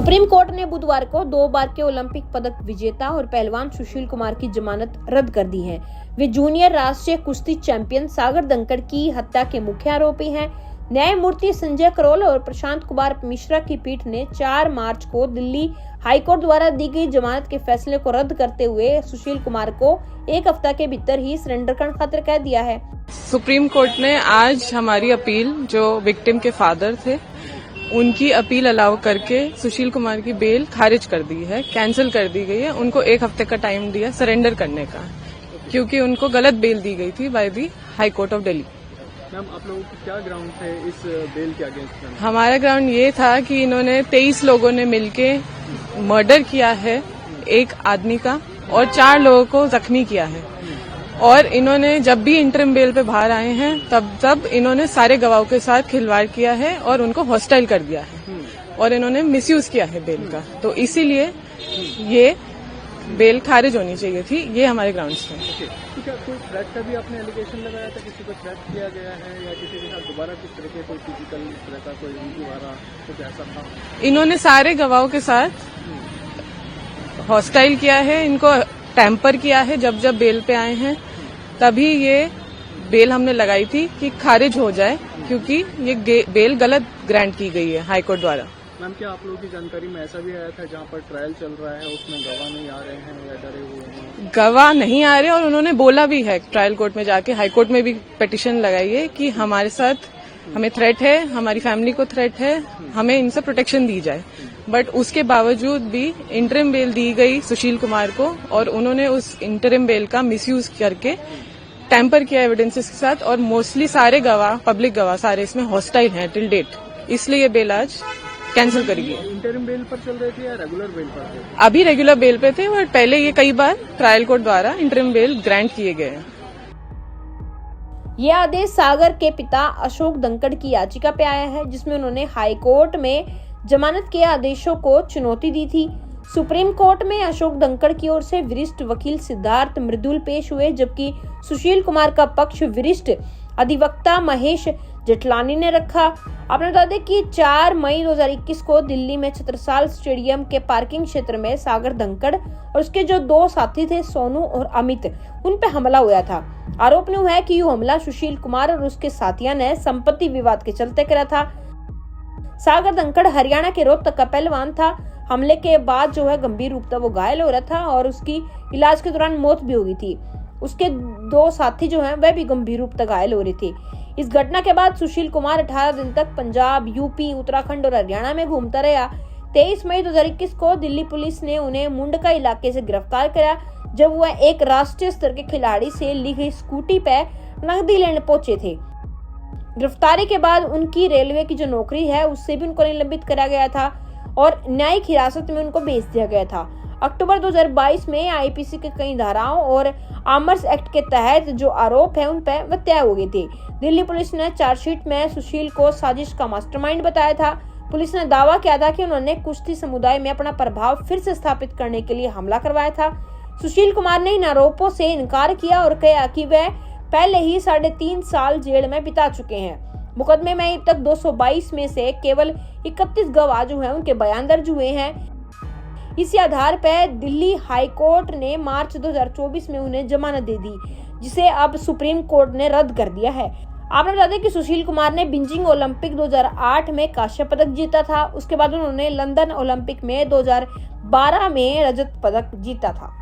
Supreme court ने बुधवार को 2 बार के ओलंपिक पदक विजेता और पहलवान सुशील कुमार की जमानत रद्द कर दी है। वे जूनियर राष्ट्रीय कुश्ती चैंपियन सागर धनखड़ की हत्या के मुख्य आरोपी हैं। न्यायमूर्ति संजय करोल और प्रशांत कुमार मिश्रा की पीठ ने 4 मार्च को दिल्ली हाईकोर्ट द्वारा दी गई जमानत के फैसले को रद्द करते हुए सुशील कुमार को 1 हफ्ता के भीतर ही सरेंडर करने खातिर कह दिया है। सुप्रीम कोर्ट ने आज हमारी अपील, जो विक्टिम के फादर थे, उनकी अपील अलाउ करके सुशील कुमार की बेल खारिज कर दी है, कैंसिल कर दी गई है। उनको 1 हफ्ते का टाइम दिया सरेंडर करने का, क्योंकि उनको गलत बेल दी गई थी by the high court of Delhi. Ma'am, आप लोगों की क्या ग्राउंड थे इस बेल के अगेंस्ट? हमारा ग्राउंड ये था कि इन्होंने 23 लोगों ने मिलके मर्डर किया है एक आदमी का और 4 लोगों को जख्मी किया है। और इन्होंने जब भी इंटरिम बेल पे बाहर आए हैं तब इन्होंने सारे गवाहों के साथ खिलवाड़ किया है और उनको हॉस्टाइल कर दिया है और इन्होंने मिसयूज किया है बेल का। तो इसीलिए ये बेल खारिज होनी चाहिए थी। ये हमारे ग्राउंड्स थे। तो क्या कोई थ्रेट का भी आपने एलिगेशन लगाया था? किसी को थ्रेट किया गया है या किसी के साथ दोबारा किस तरह के कोई फिजिकल तरह का कोई दोबारा कुछ ऐसा था? इन्होंने सारे गवाहों के साथ हॉस्टाइल किया है, इनको टैंपर किया है। जब जब बेल पे आए हैं तभी ये बेल हमने लगाई थी कि खारिज हो जाए, क्योंकि ये बेल गलत ग्रांट की गई है हाई कोर्ट द्वारा। मैम, क्या आप लोगों की जानकारी में ऐसा भी आया था जहां पर ट्रायल चल रहा है उसमें गवाह नहीं आ रहे हैं या डरे हुए हैं? गवाह नहीं आ रहे और उन्होंने बोला भी है ट्रायल कोर्ट में जाके, हाई कोर्ट में भी पिटीशन लगाई है कि हमारे साथ हमें थ्रेट है, हमारी फैमिली को थ्रेट है, हमें इनसे प्रोटेक्शन दी जाए। बट उसके बावजूद भी इंटरिम बेल दी गई सुशील कुमार को और उन्होंने उस इंटरिम बेल का मिसयूज करके टैंपर किया एविडेंसेस के साथ। और मोस्टली सारे गवाह, पब्लिक गवाह सारे इसमें हॉस्टाइल हैं टिल डेट, इसलिए ये बेल आज कैंसिल करी गई। इंटरिम बेल पर चल रहे थे या रेगुलर बेल पर थे? अभी रेगुलर बेल पे थे और पहले ये कई बार ट्रायल कोर्ट द्वारा इंटरिम बेल ग्रांट किए गए हैं। यह आदेश सागर के पिता अशोक धनखड़ की याचिका पे आया है, जिसमें उन्होंने हाई कोर्ट में जमानत के आदेशों को चुनौती दी थी। सुप्रीम कोर्ट में अशोक धनखड़ की ओर से वरिष्ठ वकील सिद्धार्थ मृदुल पेश हुए, जबकि सुशील कुमार का पक्ष वरिष्ठ अधिवक्ता महेश जेठलानी ने रखा। आपने बता दें कि 4 मई 2021 को दिल्ली में छत्रसाल स्टेडियम के पार्किंग क्षेत्र में सागर धनखड़ और उसके जो 2 साथी थे सोनू और अमित, उन पे हमला हुआ था। आरोप हुआ है कि यह हमला सुशील कुमार और उसके साथियों ने संपत्ति विवाद के चलते करा था। सागर धनखड़ हरियाणा के रोहतक का पहलवान था। हमले के बाद जो है गंभीर रूप से वो घायल हो रहा था और उसकी इलाज के दौरान मौत भी हो गई थी। उसके 2 साथी जो हैं वह भी गंभीर रूप से घायल हो रहे थे। इस घटना के बाद सुशील कुमार 18 दिन तक पंजाब, यूपी, उत्तराखंड और हरियाणा में घूमता रहा। 23 मई 2021 को दिल्ली पुलिस ने उन्हें मुंडका इलाके से गिरफ्तार किया, जब वह एक राष्ट्रीय स्तर के खिलाड़ी से ली गई स्कूटी पर नकदी लेने पहुंचे थे। गिरफ्तारी के बाद उनकी रेलवे की जो नौकरी है उससे भी उनको निलंबित करा गया था और न्यायिक हिरासत में उनको भेज दिया गया था। अक्टूबर 2022 में आईपीसी के कई धाराओं और आर्म्स एक्ट के तहत जो आरोप है उन पर वह तय हो गए थे। दिल्ली पुलिस ने चार्जशीट में सुशील को साजिश का मास्टरमाइंड बताया था। पुलिस ने दावा किया था कि उन्होंने कुश्ती समुदाय में अपना प्रभाव फिर से स्थापित करने के लिए हमला करवाया था। सुशील कुमार ने इन आरोपों से इनकार किया और कहा कि वह पहले ही 3.5 साल जेल में बिता चुके हैं। मुकदमे में अब तक 222 में से केवल 31 गवाह जो हैं उनके बयान दर्ज हुए हैं। इसी आधार पर दिल्ली हाई कोर्ट ने मार्च 2024 में उन्हें जमानत दे दी, जिसे अब सुप्रीम कोर्ट ने रद्द कर दिया है। आपने बता दें कि सुशील कुमार ने बीजिंग ओलंपिक 2008 में कांस्य पदक जीता था। उसके बाद उन्होंने लंदन ओलंपिक में 2012 में रजत पदक जीता था।